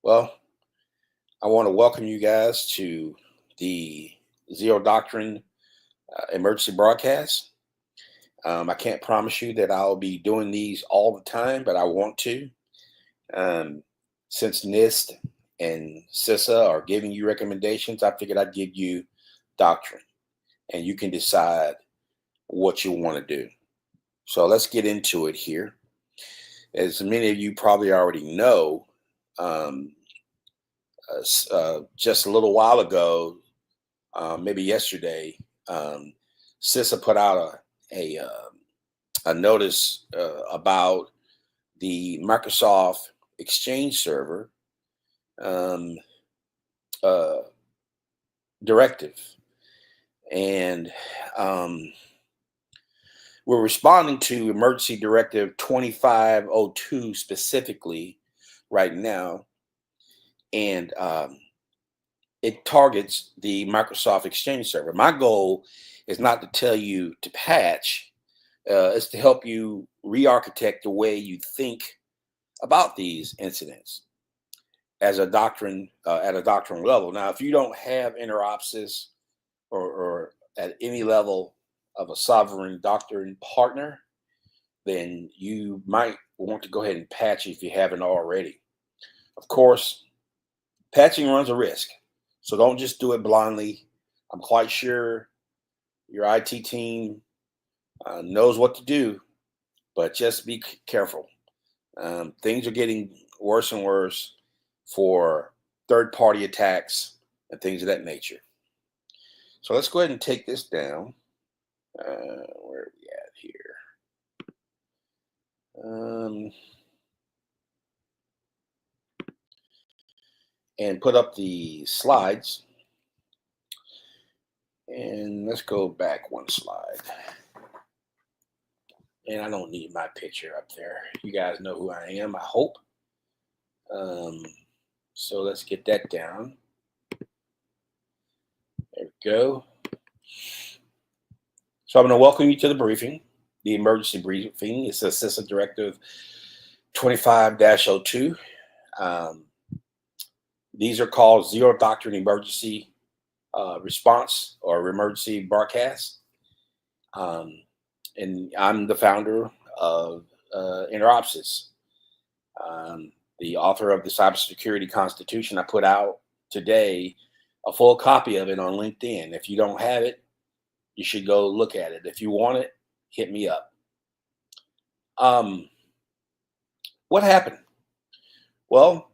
Well, I want to welcome you guys to the Zero Doctrine emergency broadcast. I can't promise you that I'll be doing these all the time, but I want to. Um, since NIST and CISA are giving you recommendations, I figured I'd give you doctrine and you can decide what you want to do. So let's get into it here. As many of you probably already know, um, just a little while ago, maybe yesterday, CISA put out a notice about the Microsoft Exchange Server um, uh, directive, and we're responding to Emergency Directive 2502 specifically right now, and it targets the Microsoft Exchange Server. My goal is not to tell you to patch, it's to help you re-architect the way you think about these incidents as a doctrine at a doctrinal level. Now, if you don't have InterOpsis or at any level of a sovereign doctrine partner, then you might want to go ahead and patch if you haven't already. Of course, patching runs a risk, so don't just do it blindly. I'm quite sure your IT team knows what to do, but just be careful. Things are getting worse and worse for third-party attacks and things of that nature. So let's go ahead and take this down. Where are we at here? And put up the slides. And let's go back one slide. And I don't need my picture up there. You guys know who I am, I hope. So let's get that down. There we go. So I'm going to welcome you to the briefing, the emergency briefing. It's a CISA Directive 25-02. These are called Zero Doctrine Emergency Response or Emergency Broadcast. And I'm the founder of InterOpsis, the author of the Cybersecurity Constitution. I put out today a full copy of it on LinkedIn. If you don't have it, you should go look at it. If you want it, hit me up. What happened? Well,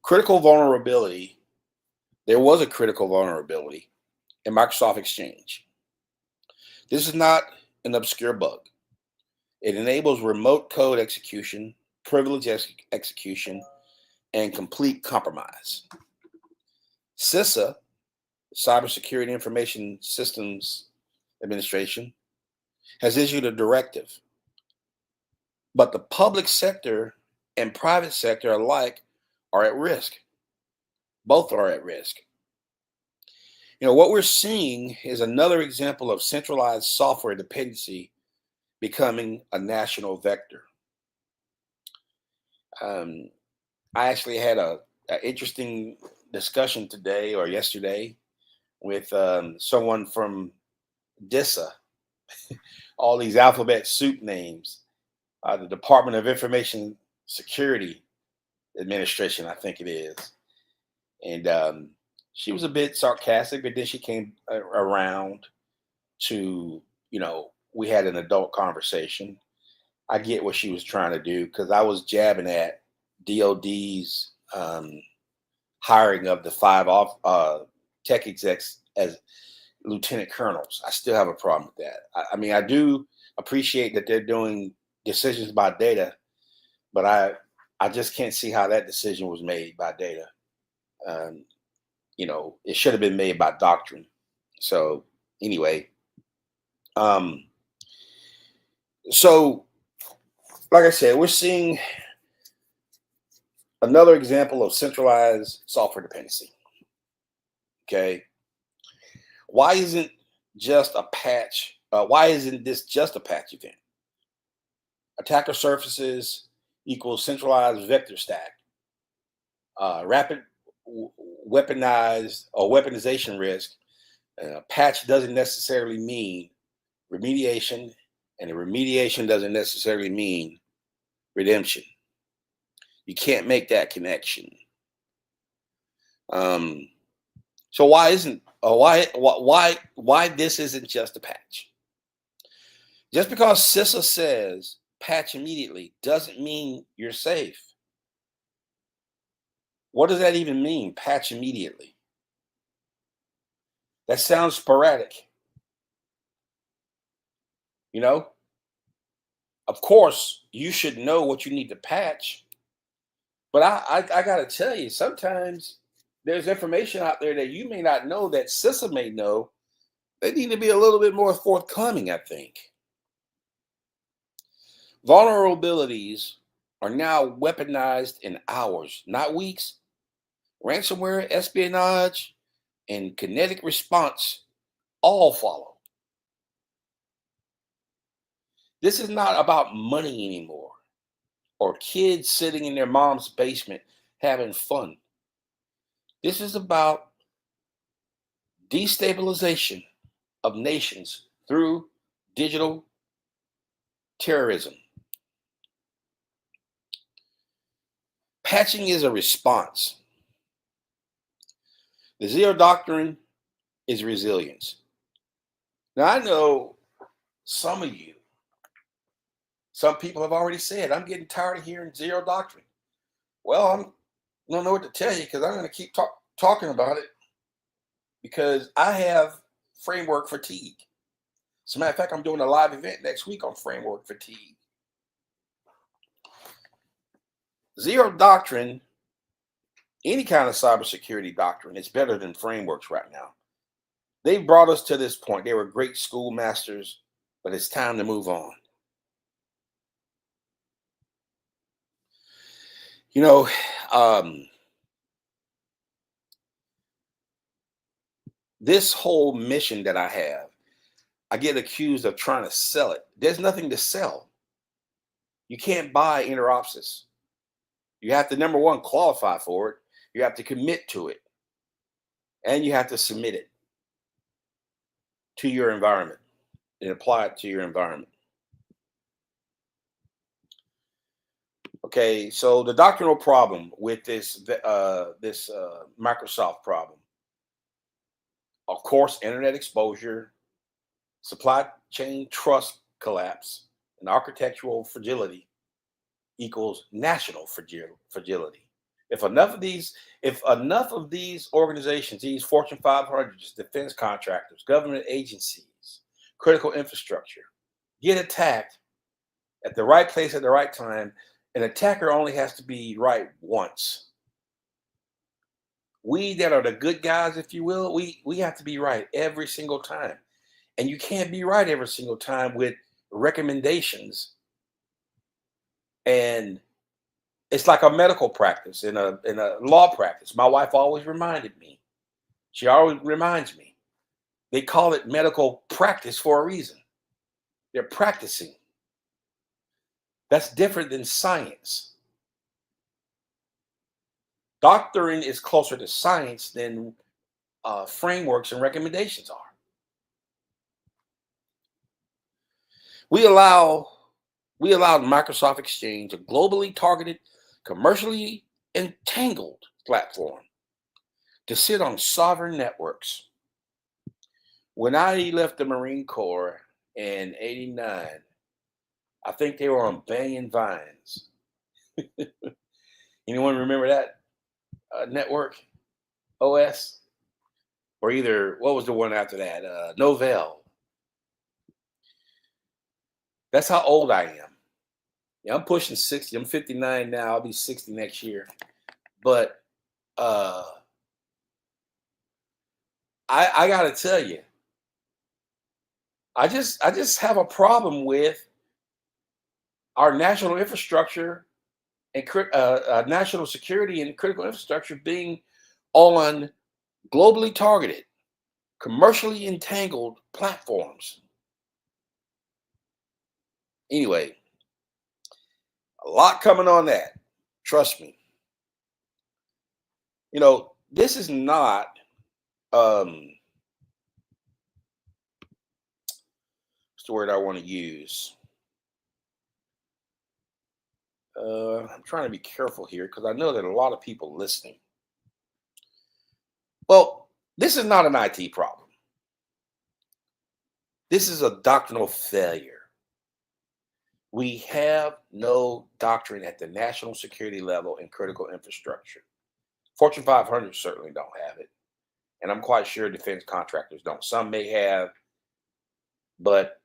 critical vulnerability. There was a critical vulnerability in Microsoft Exchange. This is not an obscure bug. It enables remote code execution, privilege execution, and complete compromise. CISA, Cybersecurity Information Systems Administration, has issued a directive, but the public sector and private sector alike are at risk. Both are at risk. What we're seeing is another example of centralized software dependency becoming a national vector. I actually had an interesting discussion today or yesterday with someone from DISA, all these alphabet soup names, the Department of Information Security Administration, I think it is. And she was a bit sarcastic, but then she came around to, we had an adult conversation. I get what she was trying to do because I was jabbing at DOD's hiring of the 5 tech execs as lieutenant colonels. I still have a problem with that. I mean, I do appreciate that they're doing decisions by data, but I just can't see how that decision was made by data. It should have been made by doctrine. So anyway, so like I said, we're seeing another example of centralized software dependency. Okay. Why isn't just a patch? Why isn't this just a patch event? Attacker surfaces equals centralized vector stack. rapid weaponized or weaponization risk. Patch doesn't necessarily mean remediation, and the remediation doesn't necessarily mean redemption. You can't make that connection. So why isn't why this isn't just a patch? Just because CISA says patch immediately doesn't mean you're safe. What does that even mean, patch immediately? That sounds sporadic. You know, of course, you should know what you need to patch. But I got to tell you, sometimes there's information out there that you may not know that CISA may know. They need to be a little bit more forthcoming, I think. Vulnerabilities are now weaponized in hours, not weeks. Ransomware, espionage, and kinetic response all follow. This is not about money anymore, or kids sitting in their mom's basement having fun. This is about destabilization of nations through digital terrorism. Patching is a response. The Zero Doctrine is resilience. Now, I know some people have already said, I'm getting tired of hearing Zero Doctrine. Well, I don't know what to tell you, because I'm going to keep talking about it, because I have framework fatigue. As a matter of fact, I'm doing a live event next week on framework fatigue. Zero Doctrine, any kind of cybersecurity doctrine, is better than frameworks right now. They brought us to this point. They were great schoolmasters, but it's time to move on. You know, this whole mission that I have, I get accused of trying to sell it. There's nothing to sell. You can't buy InterOpsis. You have to, number one, qualify for it. You have to commit to it. And you have to submit it to your environment and apply it to your environment. Okay, so the doctrinal problem with this Microsoft problem, of course, internet exposure, supply chain trust collapse, and architectural fragility equals national fragility. If enough of these organizations, these Fortune 500s, defense contractors, government agencies, critical infrastructure, get attacked at the right place at the right time, an attacker only has to be right once. We that are the good guys, if you will, we have to be right every single time. And you can't be right every single time with recommendations. And it's like a medical practice in a law practice. My wife always reminded me. She always reminds me. They call it medical practice for a reason. They're practicing. That's different than science. Doctrine is closer to science than frameworks and recommendations are. We allowed Microsoft Exchange, a globally targeted, commercially entangled platform, to sit on sovereign networks. When I left the Marine Corps in '89, I think they were on Banyan Vines. Anyone remember that network? OS? Or either, what was the one after that? Novell. That's how old I am. Yeah, I'm pushing 60. I'm 59 now. I'll be 60 next year. But I gotta tell you, I just have a problem with our national infrastructure and national security and critical infrastructure being on globally targeted, commercially entangled platforms. Anyway, a lot coming on that. Trust me. This is not what's the word I want to use? I'm trying to be careful here because I know that a lot of people listening. Well, this is not an IT problem. This is a doctrinal failure. We have no doctrine at the national security level in critical infrastructure. Fortune 500 certainly don't have it. And I'm quite sure defense contractors don't. Some may have, but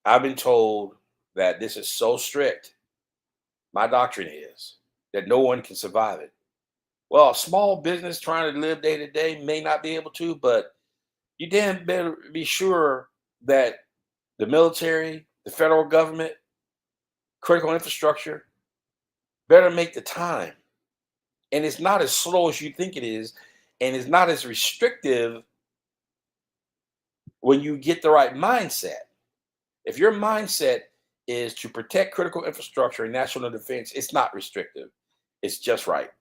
I've been told that this is so strict, my doctrine is, that no one can survive it. Well, a small business trying to live day to day may not be able to, but you damn better be sure that the military, the federal government, critical infrastructure better make the time. And it's not as slow as you think it is, and it's not as restrictive when you get the right mindset. If your mindset is to protect critical infrastructure and national defense, it's not restrictive. It's just right.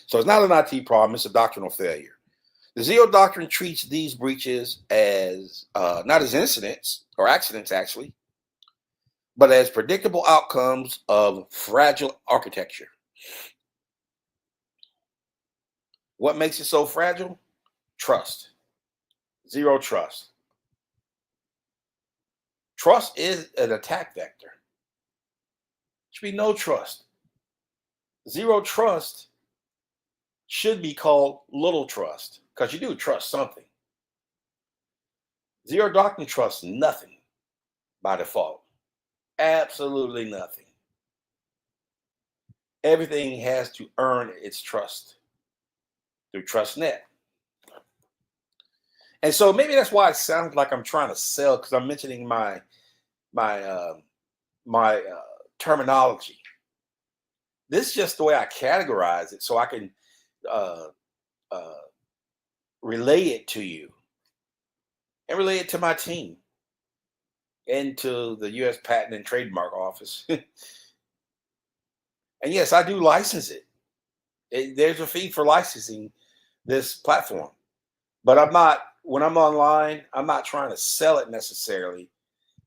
So it's not an IT problem, it's a doctrinal failure. The Zero Doctrine treats these breaches as not as incidents or accidents, actually, but as predictable outcomes of fragile architecture. What makes it so fragile? Trust. Zero trust. Trust is an attack vector. There should be no trust. Zero trust should be called little trust because you do trust something. Zero Doctrine trusts nothing by default. Absolutely nothing. Everything has to earn its trust through TrustNet. And so maybe that's why it sounds like I'm trying to sell, because I'm mentioning my terminology. This is just the way I categorize it, so I can relay it to you and relay it to my team and to the U.S. Patent and Trademark Office. And yes, I do license it. There's a fee for licensing this platform, but when I'm online, I'm not trying to sell it necessarily,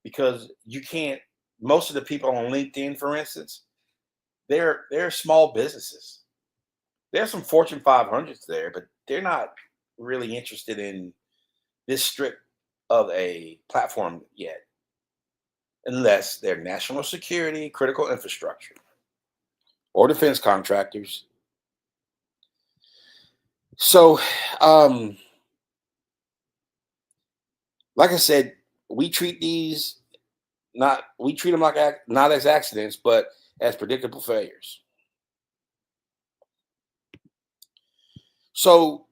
because you can't. Most of the people on LinkedIn, for instance, they're small businesses. There's some Fortune 500s there, but they're not really interested in this strict of a platform yet, unless they're national security, critical infrastructure, or defense contractors. So, like I said, we treat them like not as accidents, but as predictable failures. So,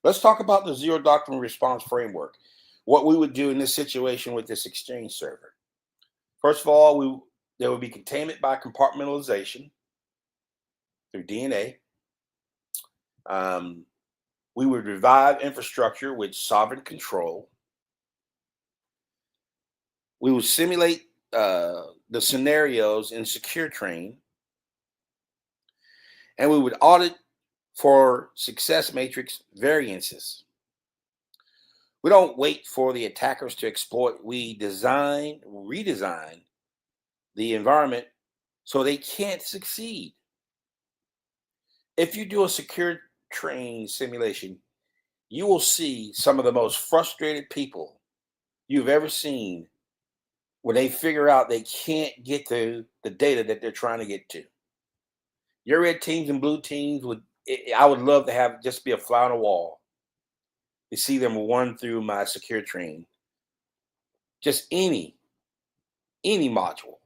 let's talk about the Zero Doctrine response framework. What we would do in this situation with this Exchange server. First of all, there would be containment by compartmentalization through DNA. We would revive infrastructure with sovereign control. We would simulate the scenarios in secure train. And we would audit for success matrix variances. We don't wait for the attackers to exploit. We redesign the environment so they can't succeed. If you do a secure train simulation, you will see some of the most frustrated people you've ever seen when they figure out they can't get to the data that they're trying to get to. Your red teams and blue teams I would love to have just be a fly on the wall to see them run through my secure train. Just any module.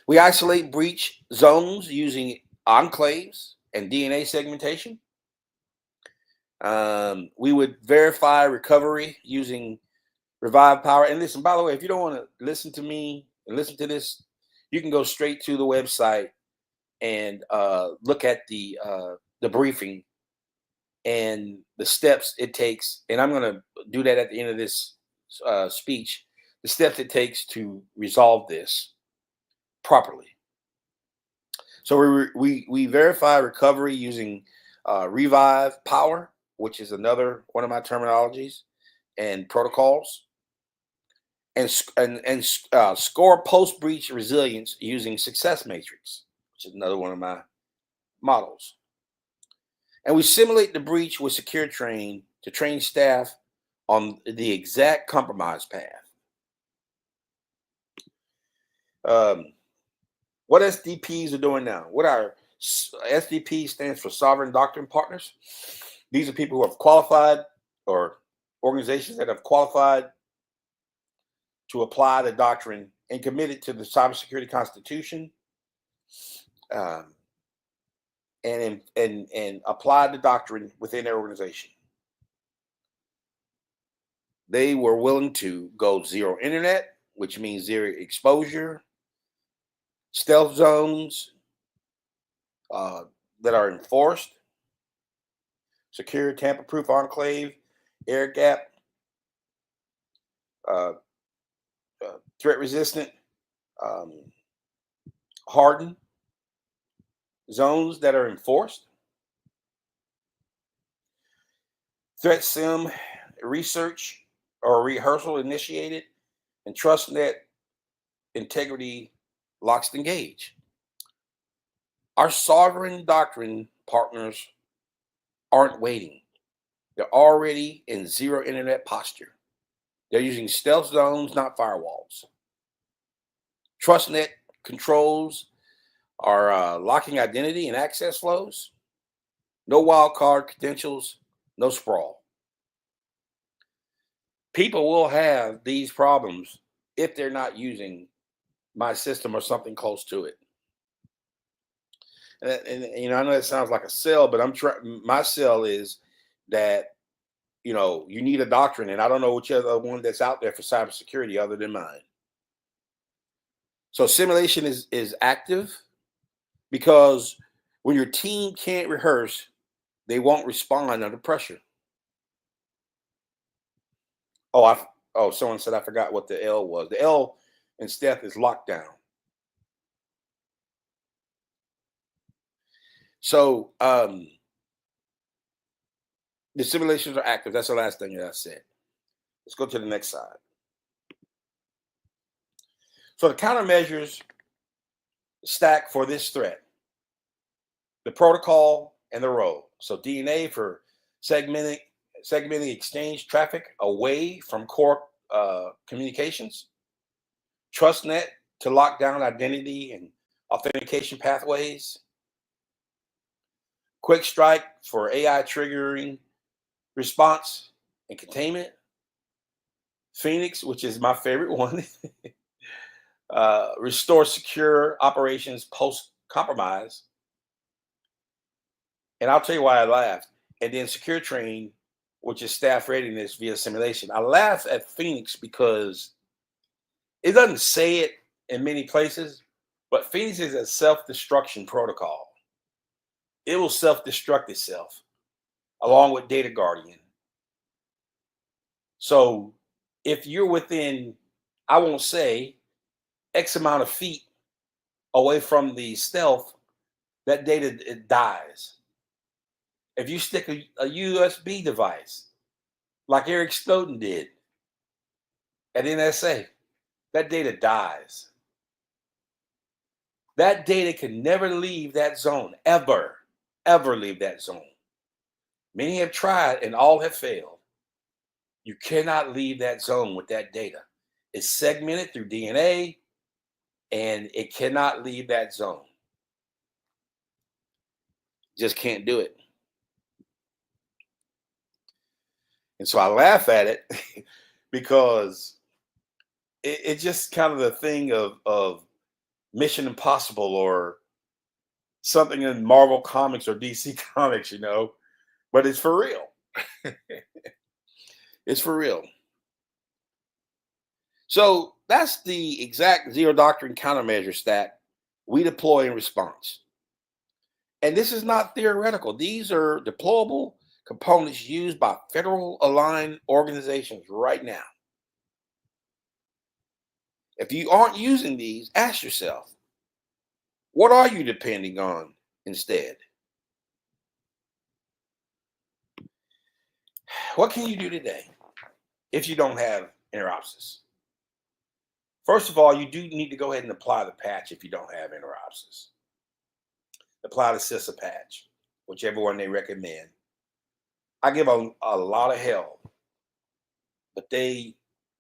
We isolate breach zones using enclaves and DNA segmentation. We would verify recovery using Revive Power. And listen, by the way, if you don't want to listen to me and listen to this, you can go straight to the website and look at the briefing and the steps it takes. And I'm going to do that at the end of this speech. the steps it takes to resolve this properly. So we verify recovery using revive power, which is another one of my terminologies, and protocols, and score post breach resilience using success matrix, which is another one of my models. And we simulate the breach with secure train to train staff on the exact compromise path. What SDPs are doing now? What our SDP stands for Sovereign Doctrine Partners. These are people who have qualified, or organizations that have qualified to apply the doctrine and committed to the Cybersecurity Constitution, and apply the doctrine within their organization. They were willing to go zero internet, which means zero exposure, stealth zones that are enforced, secure tamper-proof enclave, air gap, threat-resistant, hardened zones that are enforced, threat sim research or rehearsal initiated, and trust net integrity locked and engaged. Our sovereign doctrine partners aren't waiting. They're already in zero internet posture. They're using stealth zones, not firewalls. Trust net controls are locking identity and access flows. No wildcard credentials, no sprawl. People will have these problems if they're not using my system or something close to it. And you know, I know that sounds like a sell, but my sell is that, you know, you need a doctrine, and I don't know which other one that's out there for cybersecurity other than mine. So simulation is active, because when your team can't rehearse, they won't respond under pressure. Someone said I forgot what the L was. The L in STEP is lockdown. So the simulations are active. That's the last thing that I said. Let's go to the next slide. So the countermeasures stack for this threat: the protocol and the role. So DNA for segmenting exchange traffic away from core communications. TrustNet to lock down identity and authentication pathways. Quick Strike for AI triggering response and containment. Phoenix, which is my favorite one, restore secure operations post-compromise. And I'll tell you why I laughed. And then Secure Train, which is staff readiness via simulation. I laugh at Phoenix because it doesn't say it in many places, but Phoenix is a self-destruction protocol. It will self-destruct itself along with Data Guardian. So if you're within, I won't say, X amount of feet away from the stealth, that data, it dies. If you stick a USB device, like Eric Snowden did at NSA, that data dies. That data can never leave that zone, ever leave that zone. Many have tried and all have failed. You cannot leave that zone with that data. It's segmented through DNA, and it cannot leave that zone. Just can't do it. And so I laugh at it because it's just kind of the thing of Mission Impossible or something in Marvel Comics or DC Comics, you know, but it's for real. It's for real. So that's the exact Zero Doctrine countermeasure stack we deploy in response. And this is not theoretical. These are deployable components used by federal aligned organizations right now. If you aren't using these, ask yourself, what are you depending on instead? What can you do today if you don't have InterOpsis? First of all, you do need to go ahead and apply the patch if you don't have InterOpsis. Apply the CISA patch, whichever one they recommend. I give a lot of hell, but they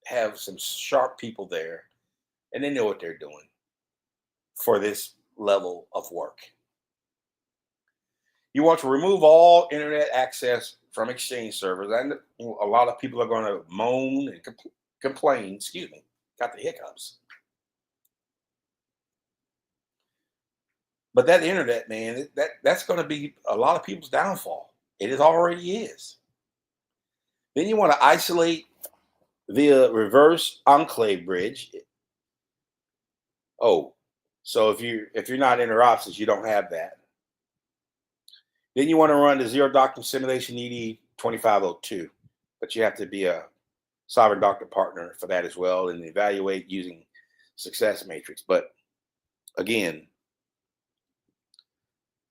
have some sharp people there, and they know what they're doing for this level of work. You want to remove all internet access from Exchange servers, and a lot of people are going to moan and complain. Excuse me, got the hiccups. But that internet, man, that's going to be a lot of people's downfall. It already is. Then you want to isolate via reverse enclave bridge. Oh, so if you're not InterOpsis, you don't have that. Then you want to run the Zero Doctrine Simulation ED 2502, but you have to be a sovereign doctor partner for that as well, and evaluate using success matrix. But again,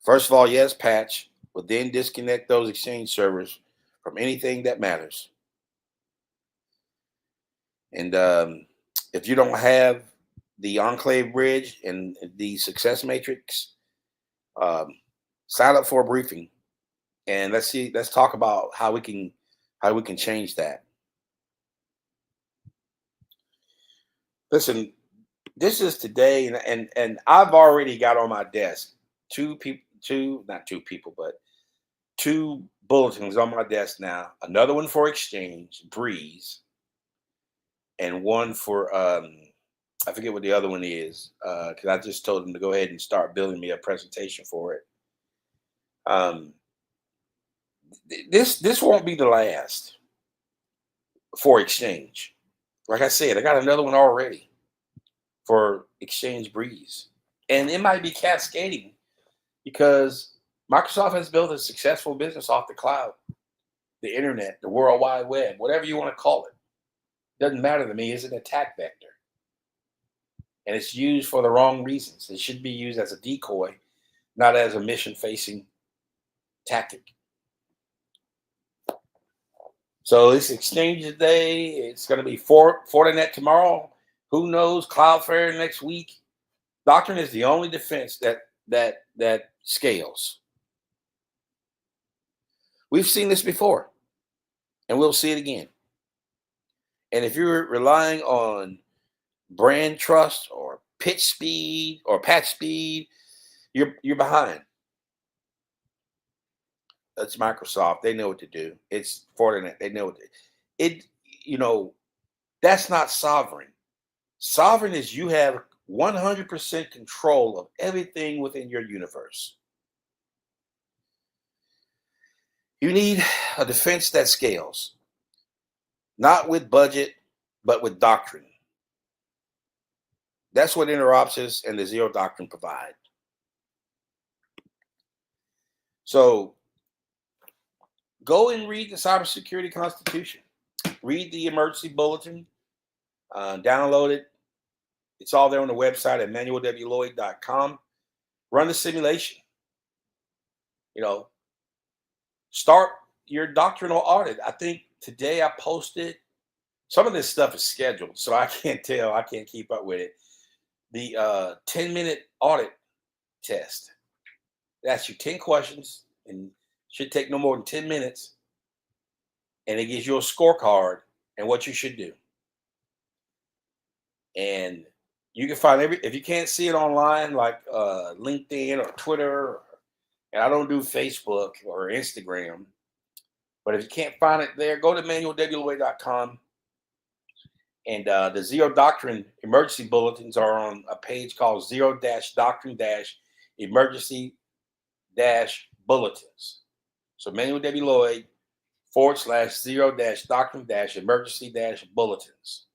first of all, yes, patch, but then disconnect those Exchange servers from anything that matters. And if you don't have the enclave bridge and the success matrix, sign up for a briefing, and let's talk about how we can change that. Listen, this is today, and I've already got on my desk two bulletins on my desk now. Another one for Exchange, Breeze, and one for I forget what the other one is, because I just told them to go ahead and start building me a presentation for it. This won't be the last for Exchange. Like I said, I got another one already for Exchange Breeze, and it might be cascading because Microsoft has built a successful business off the cloud, the internet, the World Wide Web, whatever you want to call it. Doesn't matter to me. It's an attack vector, and it's used for the wrong reasons. It should be used as a decoy, not as a mission-facing tactic. So this Exchange today, it's going to be Fortinet tomorrow. Who knows? Cloudflare next week. Doctrine is the only defense that scales. We've seen this before, and we'll see it again. And if you're relying on brand trust or pitch speed or patch speed, you're behind. That's Microsoft. They know what to do. It's Fortinet. They know what that's not sovereign. Sovereign is you have 100% control of everything within your universe. You need a defense that scales, not with budget, but with doctrine. That's what InterOpsis and the Zero Doctrine provide. So go and read the Cybersecurity Constitution. Read the Emergency Bulletin. Download it. It's all there on the website at manuelwlloyd.com. Run the simulation. Start your doctrinal audit. I think today I posted. Some of this stuff is scheduled, so I can't tell. I can't keep up with it. The 10-minute audit test. It asks you 10 questions and should take no more than 10 minutes. And it gives you a scorecard and what you should do. And you can find if you can't see it online, like LinkedIn or Twitter, and I don't do Facebook or Instagram, but if you can't find it there, go to manuelwlloyd.com. And the Zero Doctrine emergency bulletins are on a page called Zero Doctrine Emergency Bulletins. So Manuel W. Lloyd /Zero Doctrine Emergency Bulletins.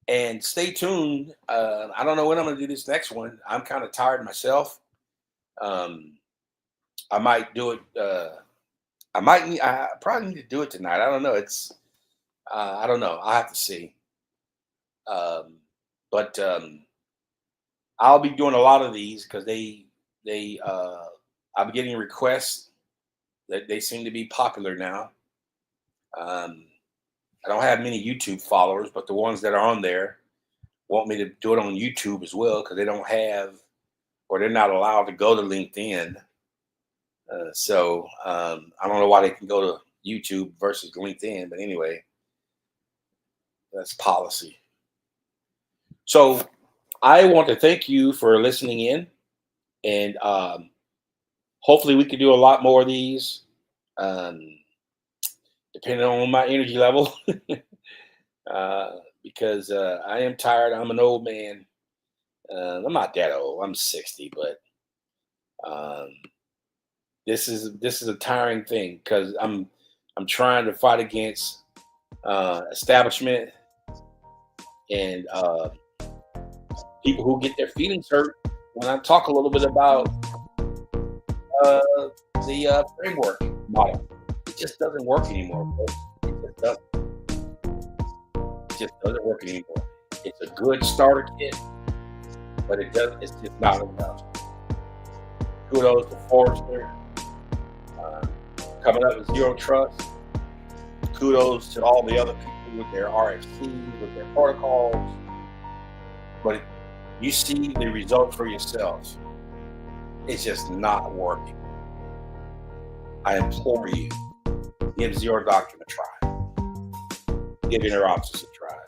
And stay tuned. I don't know when I'm going to do this next one. I'm kind of tired myself. I might do it. I probably need to do it tonight. I don't know. I don't know. I have to see. But I'll be doing a lot of these because I'm getting requests that they seem to be popular now. I don't have many YouTube followers, but the ones that are on there want me to do it on YouTube as well because they don't have, or they're not allowed to go to LinkedIn. So I don't know why they can go to YouTube versus LinkedIn, but anyway, that's policy. So I want to thank you for listening in, and hopefully we can do a lot more of these, depending on my energy level, because I am tired. I'm an old man. I'm not that old. I'm 60, but this is a tiring thing because I'm trying to fight against establishment and people who get their feelings hurt when I talk a little bit about the framework model. It just doesn't work anymore, folks. It just doesn't work anymore. It's a good starter kit, but it's just not enough. Kudos to Forrester coming up with Zero Trust. Kudos to all the other people with their RFCs, with their protocols. But you see the result for yourselves. It's just not working. I implore you, give Zero Doctrine a try. Give InterOpsis a try.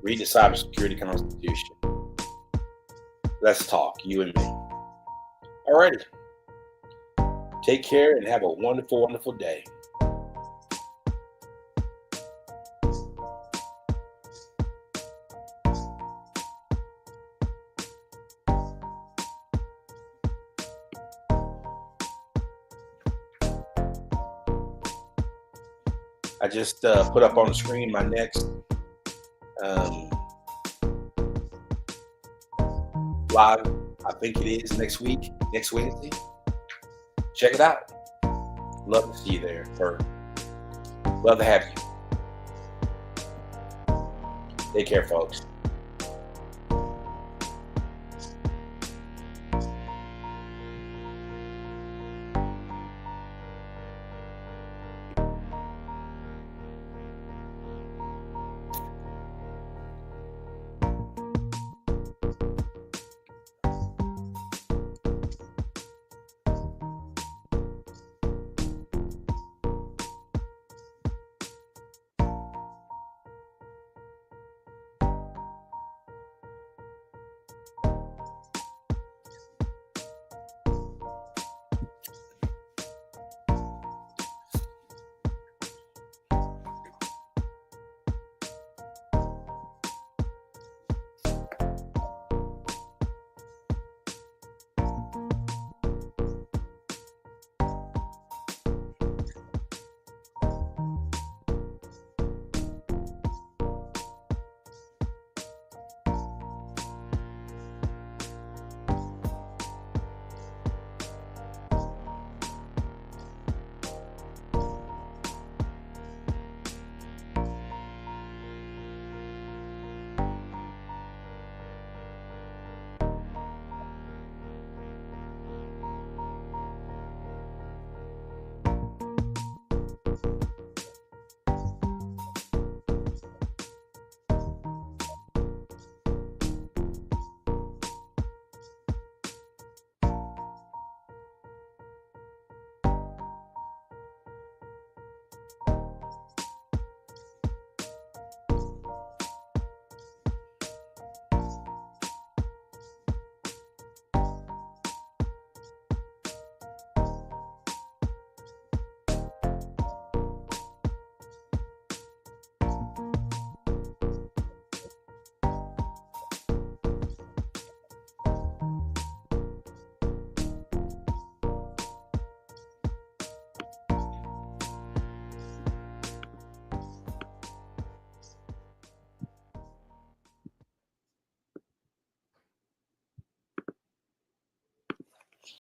Read the Cybersecurity Constitution. Let's talk, you and me. Alrighty. Take care and have a wonderful, wonderful day. I just put up on the screen my next live. I think it is next week, next Wednesday. Check it out. Love to see you there. Or love to have you. Take care, folks.